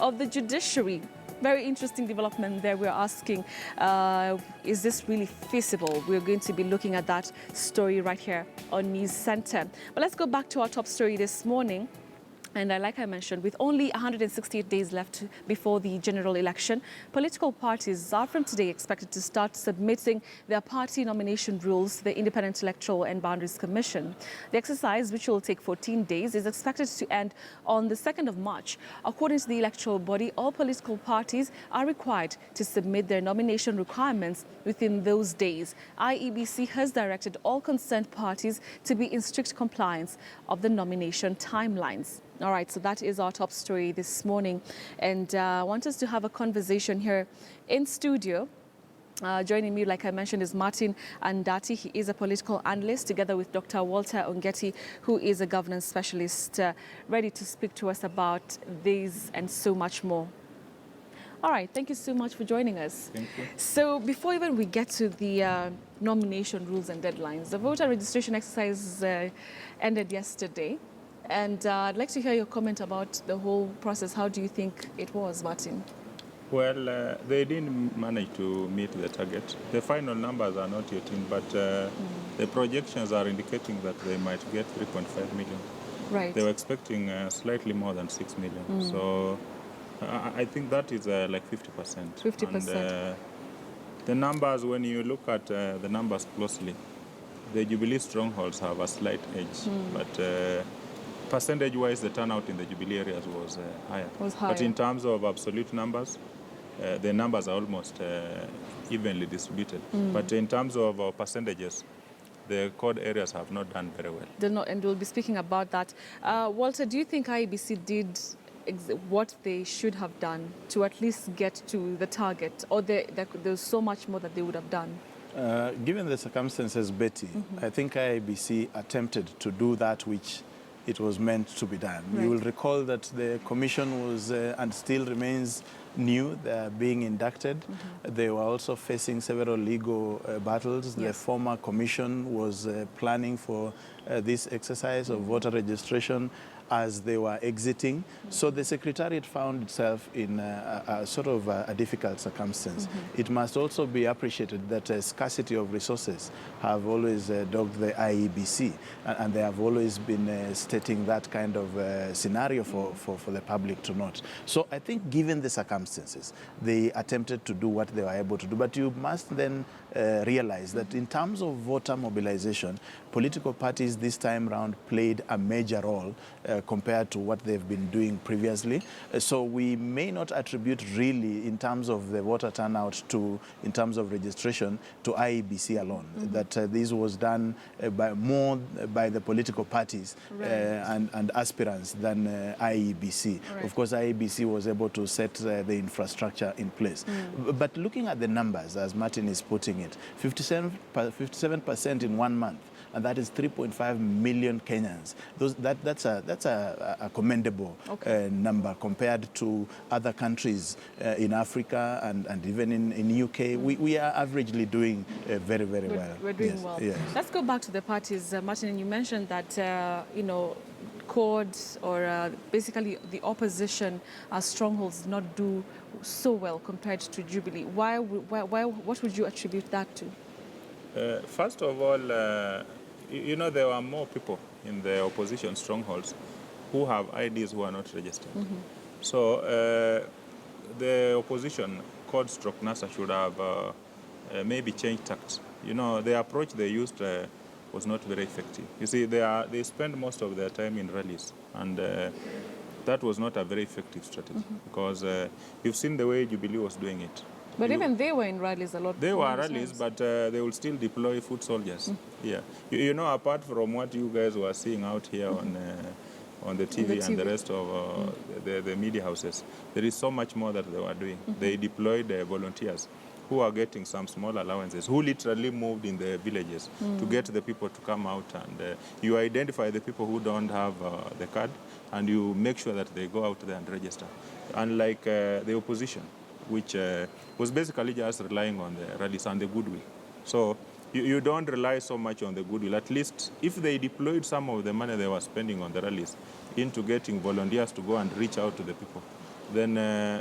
of the judiciary. Very interesting development there. We're asking, is this really feasible? We're going to be looking at that story right here on News Center. But let's go back to our top story this morning. And like I mentioned, with only 168 days left before the general election, political parties are from today expected to start submitting their party nomination rules to the Independent Electoral and Boundaries Commission. The exercise, which will take 14 days, is expected to end on the 2nd of March. According to the electoral body, all political parties are required to submit their nomination requirements within those days. IEBC has directed all concerned parties to be in strict compliance of the nomination timelines. All right, so that is our top story this morning. And I want us to have a conversation here in studio. Joining me, like I mentioned, is Martin Andati. He is a political analyst, together with Dr. Walter Ongeti, who is a governance specialist, ready to speak to us about these and so much more. All right, thank you so much for joining us. Thank you. So before even we get to the nomination rules and deadlines, the voter registration exercise ended yesterday. And I'd like to hear your comment about the whole process. How do you think it was, Martin? Well, they didn't manage to meet the target. The final numbers are not yet in, but the projections are indicating that they might get 3.5 million. Right. They were expecting slightly more than 6 million. So I think that is like 50%. 50%. And the numbers, when you look at the numbers closely, the Jubilee strongholds have a slight edge, but percentage-wise, the turnout in the Jubilee areas was higher. But in terms of absolute numbers, the numbers are almost evenly distributed. But in terms of percentages, the core areas have not done very well. They're not, and we'll be speaking about that. Walter, do you think IEBC did what they should have done to at least get to the target, or there's so much more that they would have done? Given the circumstances, Betty, I think IEBC attempted to do that which it was meant to be done. Right. You will recall that the commission was and still remains new. They are being inducted. They were also facing several legal battles. Yes. The former commission was planning for this exercise of voter registration as they were exiting. So the Secretariat found itself in a sort of a difficult circumstance. It must also be appreciated that a scarcity of resources have always dogged the IEBC, and they have always been stating that kind of scenario for the public to note. So I think given the circumstances, they attempted to do what they were able to do. But you must then realize that in terms of voter mobilization, political parties this time round played a major role compared to what they've been doing previously. So we may not attribute really in terms of the voter turnout in terms of registration to IEBC alone. That this was done more by the political parties and aspirants than IEBC. Right. Of course, IEBC was able to set the infrastructure in place. But looking at the numbers, as Martin is putting it, 57% in 1 month, and that is 3.5 million Kenyans. That's a commendable number compared to other countries in Africa and even in UK. We are averagely doing very well. We're doing well. Yes. Let's go back to the parties, Martin. You mentioned that CORD or basically the opposition strongholds did not do so well compared to Jubilee. What would you attribute that to? First of all, there were more people in the opposition strongholds who have IDs who are not registered. So the opposition, CORD/NASA, should have maybe changed tact. The approach they used was not very effective. You see, they spend most of their time in rallies, and that was not a very effective strategy because you've seen the way Jubilee was doing it. But even they were in rallies a lot. They were rallies, but they will still deploy foot soldiers. Yeah, apart from what you guys were seeing out here on the TV and the rest of the media houses, there is so much more that they were doing. They deployed volunteers who are getting some small allowances, who literally moved in the villages to get the people to come out, and you identify the people who don't have the card, and you make sure that they go out there and register. Unlike the opposition, which was basically just relying on the rallies and the goodwill. So you don't rely so much on the goodwill. At least if they deployed some of the money they were spending on the rallies into getting volunteers to go and reach out to the people, then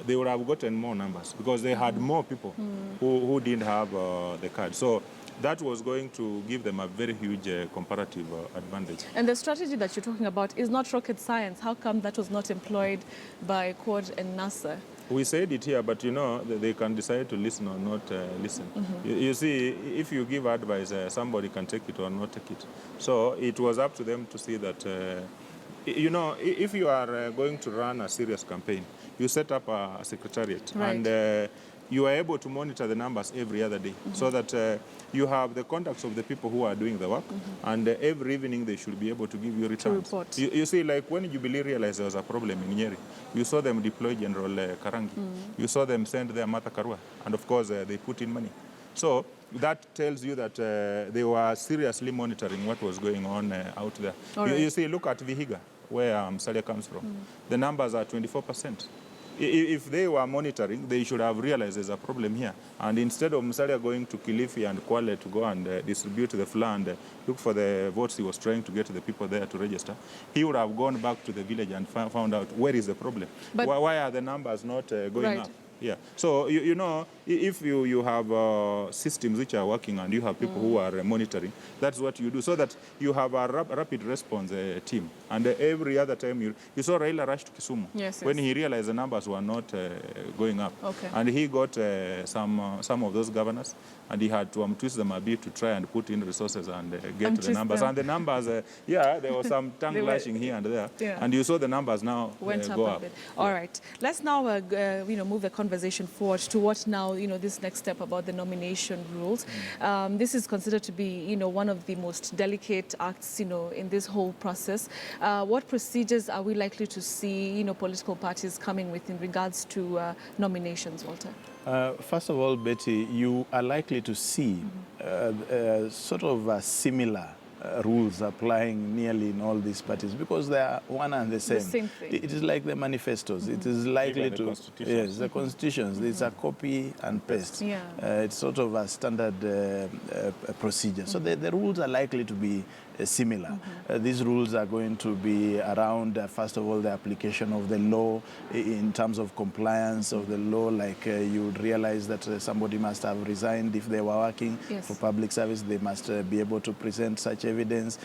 they would have gotten more numbers because they had more people who didn't have the card. So that was going to give them a very huge comparative advantage. And the strategy that you're talking about is not rocket science. How come that was not employed by Quad and NASA? We said it here, but you know, they can decide to listen or not listen. You see, if you give advice, somebody can take it or not take it. So it was up to them to see that, you know, if you are going to run a serious campaign, you set up a secretariat. Right. And you are able to monitor the numbers every other day so that you have the contacts of the people who are doing the work, and every evening they should be able to give you returns. report. You see, like when Jubilee realized there was a problem in Nyeri, you saw them deploy General Karangi. You saw them send their Martha Karua, and of course they put in money. So that tells you that they were seriously monitoring what was going on out there. You see, look at Vihiga, where Musalia comes from. The numbers are 24%. If they were monitoring, they should have realized there's a problem here. And instead of Musalia going to Kilifi and Kwale to go and distribute the flour and look for the votes he was trying to get the people there to register, he would have gone back to the village and found out where is the problem. Why are the numbers not going up? Yeah. So, you know, if you have systems which are working and you have people who are monitoring, that's what you do, so that you have a rapid response team. And every other time, you saw Raila rush to Kisumu when he realized the numbers were not going up. And he got some of those governors, and he had to twist them a bit to try and put in resources and get the numbers. And the numbers, yeah, there was some tongue lashing here and there. And you saw the numbers now go up. All right. Let's now move the conversation forward to what now, this next step about the nomination rules. This is considered to be, one of the most delicate acts, in this whole process. What procedures are we likely to see, political parties coming with in regards to nominations, Walter? First of all, Betty, you are likely to see sort of similar rules applying nearly in all these parties because they are one and the same. The same thing. It is like the manifestos. It is likely to... Yes, the constitutions. It's a copy and paste. It's sort of a standard procedure. So the rules are likely to be similar. These rules are going to be around, first of all, the application of the law in terms of compliance of the law. Like you would realize that somebody must have resigned if they were working for public service. They must be able to present such evidence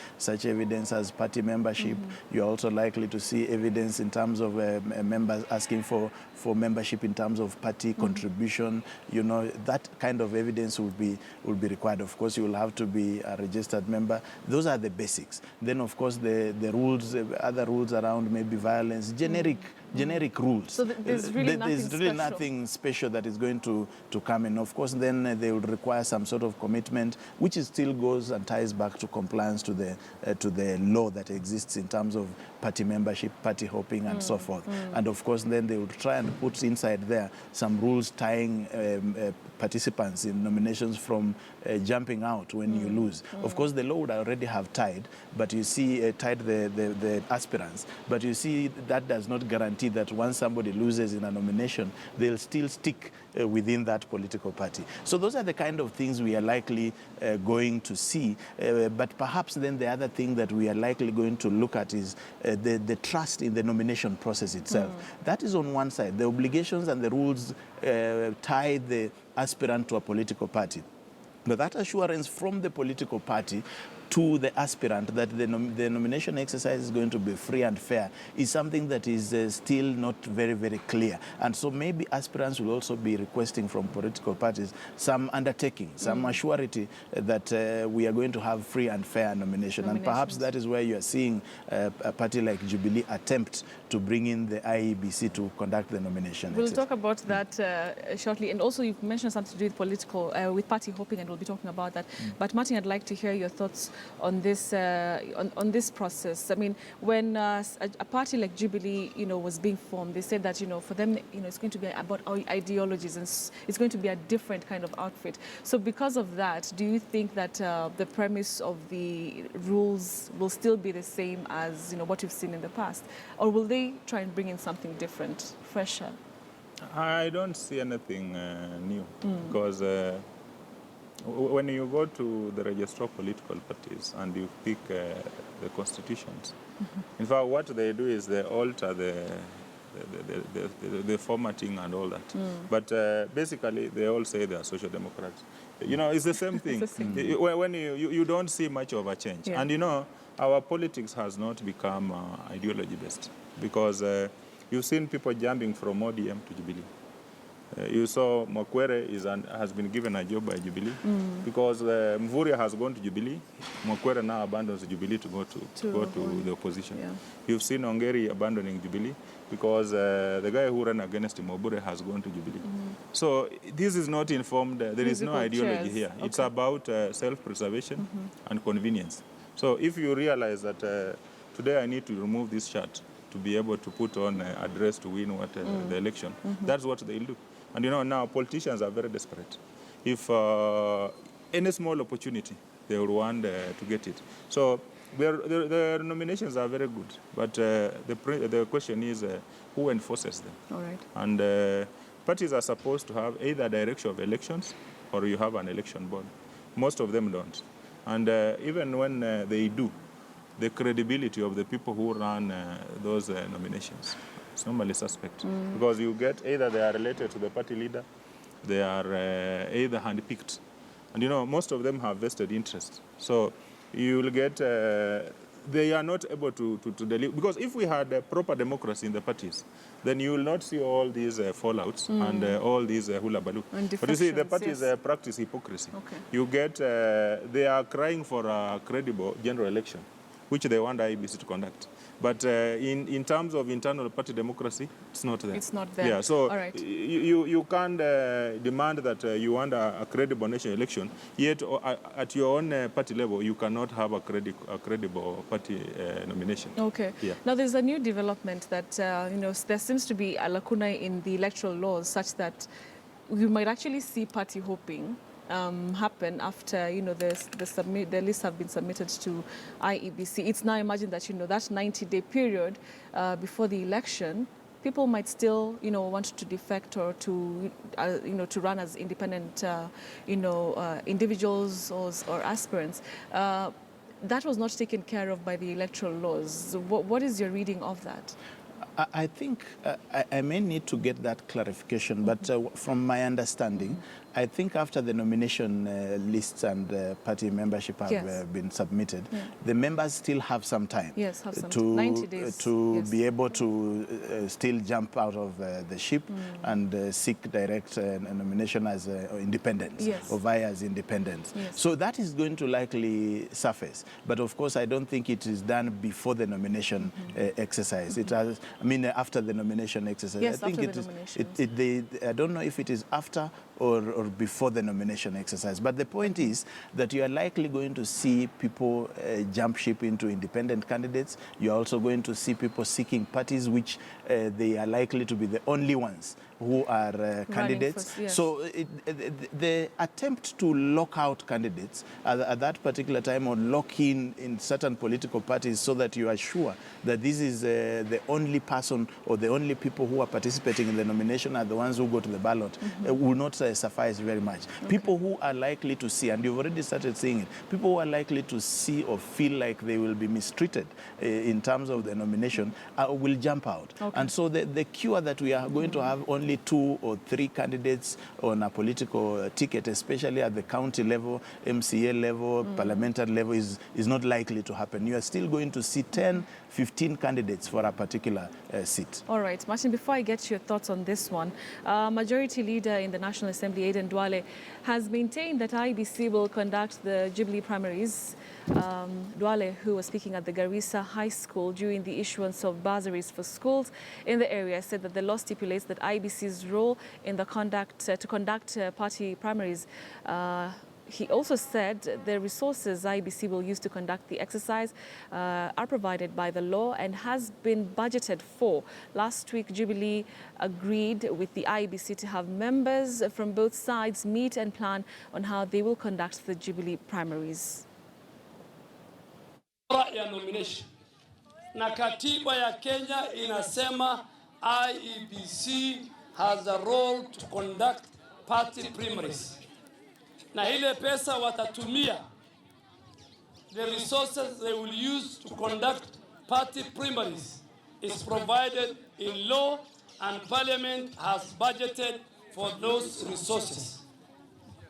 as party membership. You're also likely to see evidence in terms of members asking for membership in terms of party contribution. That kind of evidence will be required. Of course, you will have to be a registered member. Those are the basics. Then, of course, the rules, other rules around maybe violence, generic rules. So there's really nothing special that is going to come in. Of course, then they would require some sort of commitment, which still goes and ties back to compliance to the law that exists in terms of party membership, party hopping, and so forth. And of course, then they would try and put inside there some rules tying participants in nominations from jumping out when you lose. Of course, the law would already have tied, but you see, tied the aspirants. But you see, that does not guarantee that once somebody loses in a nomination, they'll still stick within that political party. So those are the kind of things we are likely going to see. But perhaps then the other thing that we are likely going to look at is the trust in the nomination process itself. That is on one side. The obligations and the rules tie the aspirant to a political party. But that assurance from the political party to the aspirant that the nomination exercise is going to be free and fair is something that is still not very, very clear. And so maybe aspirants will also be requesting from political parties some undertaking, some assurity that we are going to have free and fair nomination. And perhaps that is where you are seeing a party like Jubilee attempt to bring in the IEBC to conduct the nomination. We'll talk about that shortly. And also you've mentioned something to do with with party hopping, and we'll be talking about that. But Martin, I'd like to hear your thoughts on this on this process. I mean, when a party like Jubilee, was being formed, they said that, for them, it's going to be about ideologies, and it's going to be a different kind of outfit. So because of that, do you think that the premise of the rules will still be the same as, what you've seen in the past? Or will they try and bring in something different, fresher? I don't see anything new because when you go to the register of political parties and you pick the constitutions, in fact, what they do is they alter the formatting and all that. But basically, they all say they are social democrats. You know, it's the same thing. It's the same. When you don't see much of a change. Yeah. And you know, our politics has not become ideology-based, because you've seen people jumping from ODM to Jubilee. You saw Mwakwere has been given a job by Jubilee because Mvurya has gone to Jubilee. Mwakwere now abandons Jubilee to go to the opposition. Yeah. You've seen Ongeri abandoning Jubilee because the guy who ran against him, Obure, has gone to Jubilee. So this is not informed. There is no Musical ideology chairs. here. Okay. It's about self-preservation and convenience. So if you realize that today I need to remove this shirt to be able to put on a dress to win the election, that's what they'll do. And you know, now politicians are very desperate. If any small opportunity, they will want to get it. So their nominations are very good, but the question is who enforces them? All right. And parties are supposed to have either direction of elections or you have an election board. Most of them don't. And even when they do, the credibility of the people who run those nominations is normally suspect. Because you get either they are related to the party leader, they are either handpicked. And you know, most of them have vested interest. So you will get, they are not able to deliver. Because if we had proper democracy in the parties, then you will not see all these fallouts and all these hula baloo. But you see, the parties practice hypocrisy. Okay. You get, they are crying for a credible general election, which they want IEBC to conduct. But in terms of internal party democracy, it's not there. It's not there. Yeah, so all right. you can't demand that you want a credible national election, yet at your own party level, you cannot have a credible party nomination. Okay. Yeah. Now, there's a new development that, you know, there seems to be a lacuna in the electoral laws such that we might actually see party hopping happen after, you know, the lists have been submitted to IEBC. It's now imagined that, you know, that 90-day period before the election, people might still, you know, want to defect or to, you know, to run as independent, you know, individuals or aspirants. That was not taken care of by the electoral laws. What is your reading of that? I think I may need to get that clarification, but from my understanding, I think after the nomination lists and party membership have been submitted, the members still have some time to 90 days. To be able to still jump out of the ship and seek direct nomination as independents or via as independents. So that is going to likely surface. But of course, I don't think it is done before the nomination exercise. It has, I mean, after the nomination exercise. Yes, I think after the nomination. I don't know if it is after or before the nomination exercise. But the point is that you are likely going to see people jump ship into independent candidates. You're also going to see people seeking parties which they are likely to be the only ones who are candidates. So the attempt to lock out candidates at that particular time or lock in certain political parties so that you are sure that this is the only person or the only people who are participating in the nomination are the ones who go to the ballot will not suffice very much. People who are likely to see, and you've already started seeing it, people who are likely to see or feel like they will be mistreated in terms of the nomination will jump out. And so the cure that we are going to have only 2 or 3 candidates on a political ticket, especially at the county level, MCA level, parliamentary level, is not likely to happen. You are still going to see 10, 15 candidates for a particular seat. All right, Martin, before I get your thoughts on this one, Majority Leader in the National Assembly, Aden Duale, has maintained that IEBC will conduct the Jubilee primaries. Duale, who was speaking at the Garissa High School during the issuance of bursaries for schools in the area, said that the law stipulates that IEBC's role in the to conduct party primaries. He also said the resources IEBC will use to conduct the exercise are provided by the law and has been budgeted for. Last week, Jubilee agreed with the IEBC to have members from both sides meet and plan on how they will conduct the Jubilee primaries. Ya nomination na katiba ya Kenya inasema IEBC has a role to conduct party primaries. Na ile pesa watatumia, the resources they will use to conduct party primaries is provided in law, and Parliament has budgeted for those resources.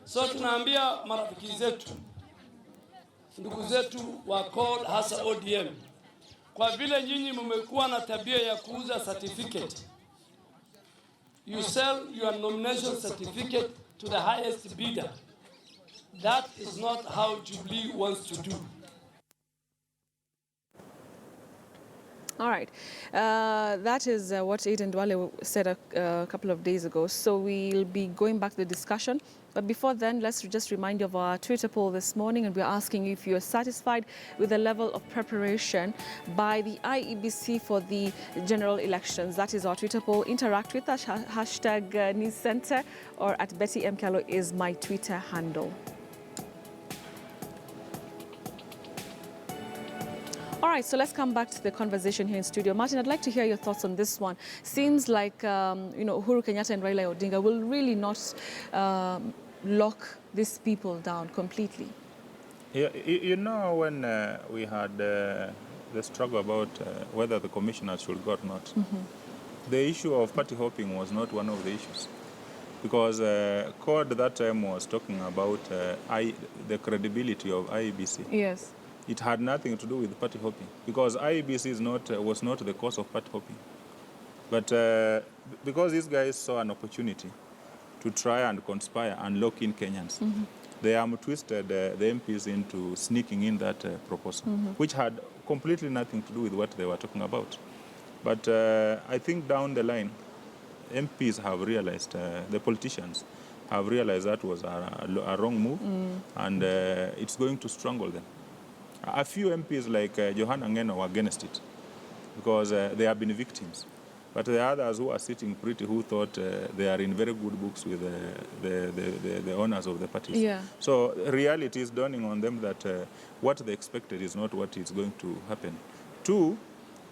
So tunaambia marafiki zetu, ndugu zetu wa CORD hasa ODM, kwa vile nyinyi mmekuwa na tabia ya kuuza certificate, you sell your nomination certificate to the highest bidder. That is not how Jubilee wants to do. All right. That is what Aiden Dwale said a couple of days ago. So we'll be going back to the discussion. But before then, let's just remind you of our Twitter poll this morning. And we're asking you if you're satisfied with the level of preparation by the IEBC for the general elections. That is our Twitter poll. Interact with us. Hashtag News Center or at Betty M. Kallo is my Twitter handle. All right, so let's come back to the conversation here in studio. Martin, I'd like to hear your thoughts on this one. Seems like, Uhuru Kenyatta and Raila Odinga will really not lock these people down completely. Yeah, when we had the struggle about whether the commissioners should go or not, the issue of party hopping was not one of the issues. Because CORD at that time was talking about the credibility of IEBC. Yes. It had nothing to do with party hopping, because IEBC was not the cause of party hopping. But because these guys saw an opportunity to try and conspire and lock in Kenyans, they twisted the MPs into sneaking in that proposal, which had completely nothing to do with what they were talking about. But I think down the line, MPs have realized, the politicians have realized that was a wrong move, and it's going to strangle them. A few MPs like Johanna Ngeno were against it because they have been victims. But the others who are sitting pretty, who thought they are in very good books with the owners of the parties. Yeah. So reality is dawning on them that what they expected is not what is going to happen. Two,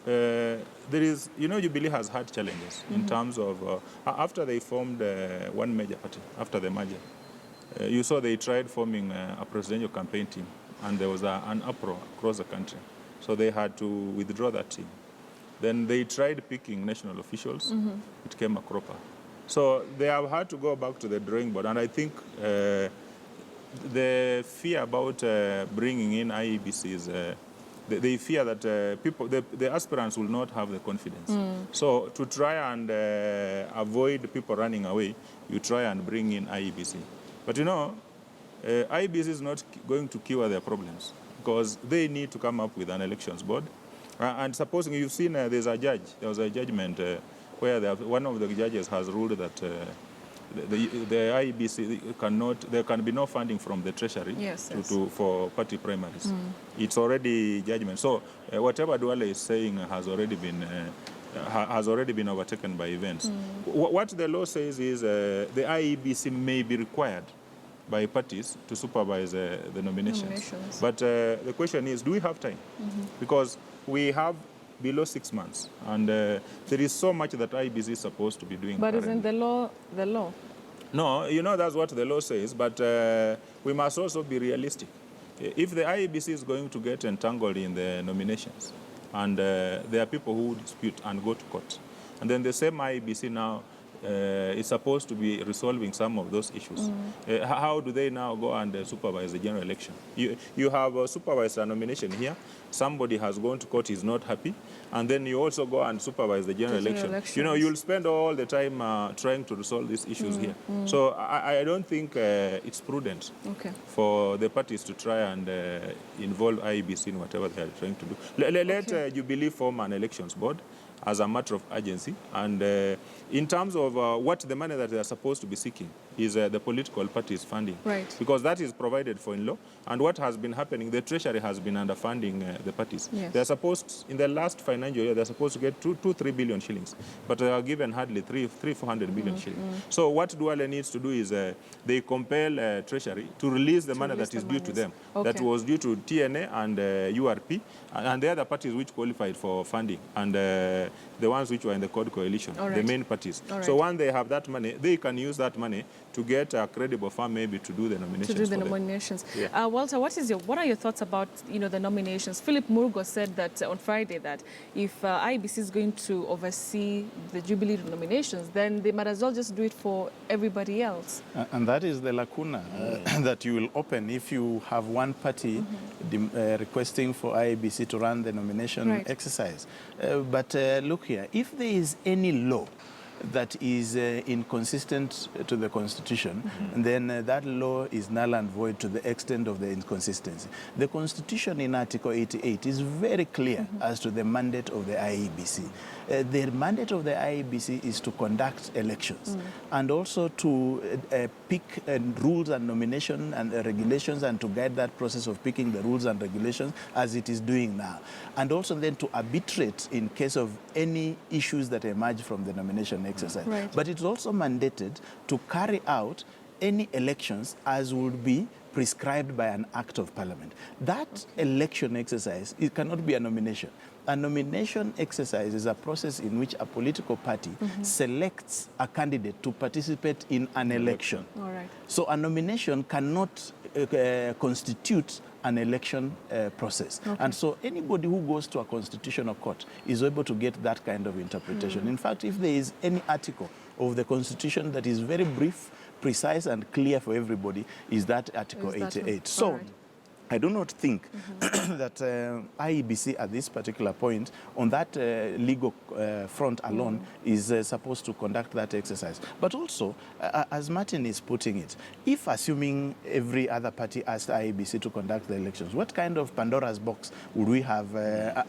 there is, Jubilee has had challenges in terms of, after they formed one major party, after the merger, you saw they tried forming a presidential campaign team, and there was an uproar across the country. So they had to withdraw that team. Then they tried picking national officials. It came a cropper. So they have had to go back to the drawing board. And I think the fear about bringing in IEBC is they fear that the aspirants will not have the confidence. So to try and avoid people running away, you try and bring in IEBC. But IEBC is not going to cure their problems, because they need to come up with an elections board. And supposing you've seen there was a judgment where one of the judges has ruled that the IEBC there can be no funding from the treasury for party primaries. It's already judgment. So whatever Dwale is saying has already been overtaken by events. What the law says is the IEBC may be required by parties to supervise the nominations. But the question is, do we have time? Because we have below 6 months, and there is so much that IEBC is supposed to be doing. But currently. isn't the law? No, that's what the law says, but we must also be realistic. If the IEBC is going to get entangled in the nominations, and there are people who dispute and go to court, and then the same IEBC now is supposed to be resolving some of those issues. How do they now go and supervise the general election? You have supervised a nomination here, somebody has gone to court, is not happy, and then you also go and supervise the general election. You'll spend all the time trying to resolve these issues here. So I don't think it's prudent for the parties to try and involve IEBC in whatever they are trying to do. Let Jubilee form an elections board as a matter of urgency, and in terms of what the money that they are supposed to be seeking is the political parties funding, because that is provided for in law. And what has been happening, the treasury has been underfunding the parties. They are supposed, in the last financial year, they are supposed to get 2-3 billion shillings, but they are given hardly 400 million shillings. So what Dwale needs to do is they compel treasury to release the money that is due to them, that was due to TNA and URP and the other parties which qualified for funding, and the ones which were in the Code Coalition, All right. the main parties. All right. So when they have that money, they can use that money to get a credible firm maybe to do the nominations. To do the for them. nominations. Yeah. Walter, what are your thoughts about the nominations? Philip Murgo said that on Friday that if IEBC is going to oversee the Jubilee nominations, then they might as well just do it for everybody else. And that is the lacuna that you will open if you have one party requesting for IEBC to run the nomination exercise. But look here, if there is any law that is inconsistent to the Constitution, then that law is null and void to the extent of the inconsistency. The Constitution in Article 88 is very clear as to the mandate of the IEBC. The mandate of the IEBC is to conduct elections and also to pick rules and nomination and regulations and to guide that process of picking the rules and regulations as it is doing now. And also then to arbitrate in case of any issues that emerge from the nomination exercise. Right. But it's also mandated to carry out any elections as would be prescribed by an act of parliament. That election exercise, it cannot be a nomination. A nomination exercise is a process in which a political party selects a candidate to participate in an election. All right. So a nomination cannot constitute an election process. Okay. And so anybody who goes to a constitutional court is able to get that kind of interpretation. In fact, if there is any article of the Constitution that is very brief, precise and clear for everybody, is that Article 88. So I do not think that IEBC at this particular point, on that legal front alone, is supposed to conduct that exercise. But also, as Martin is putting it, if assuming every other party asked IEBC to conduct the elections, what kind of Pandora's box would we have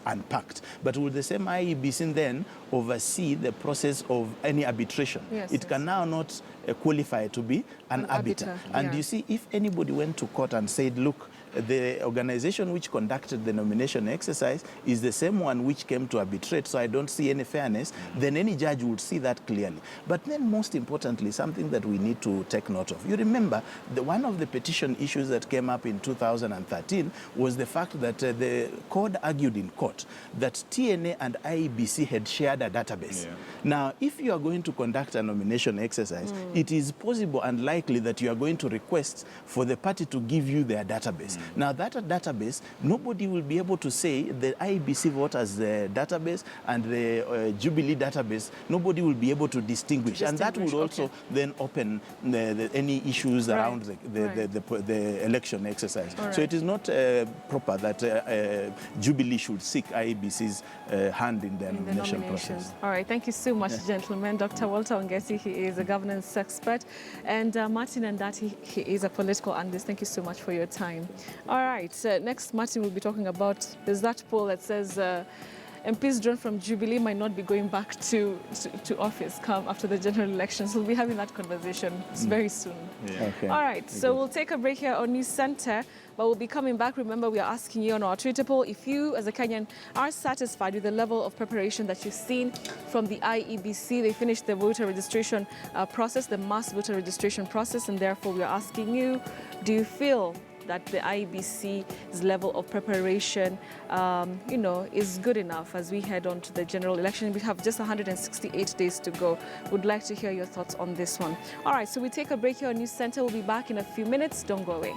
unpacked? But would the same IEBC then oversee the process of any arbitration? Yes, it can now not qualify to be an arbiter. And you see, if anybody went to court and said, look, the organization which conducted the nomination exercise is the same one which came to arbitrate, so I don't see any fairness, then any judge would see that clearly. But then most importantly, something that we need to take note of. You remember, one of the petition issues that came up in 2013 was the fact that the court argued in court that TNA and IEBC had shared a database. Now, if you are going to conduct a nomination exercise, it is possible and likely that you are going to request for the party to give you their database. Now, that database, nobody will be able to say the IEBC voters database and the Jubilee database, nobody will be able to distinguish. And that will also then open any issues around the election exercise. So it is not proper that Jubilee should seek IEBC's hand in the nomination process. All right, thank you so much, gentlemen. Dr. Walter Ongesi, he is a governance expert, and Martin Andati, he is a political analyst. Thank you so much for your time. All right, next Martin will be talking about, there's that poll that says MPs drawn from Jubilee might not be going back to office come after the general elections. We'll be having that conversation very soon. Okay. All right, so we'll take a break here on News Center, but we'll be coming back. Remember, we are asking you on our Twitter poll if you, as a Kenyan, are satisfied with the level of preparation that you've seen from the IEBC. They finished the voter registration process, the mass voter registration process, and therefore we are asking you, do you feel that the IEBC's level of preparation, is good enough as we head on to the general election? We have just 168 days to go. Would like to hear your thoughts on this one. All right, so we take a break here on News Center. We'll be back in a few minutes. Don't go away.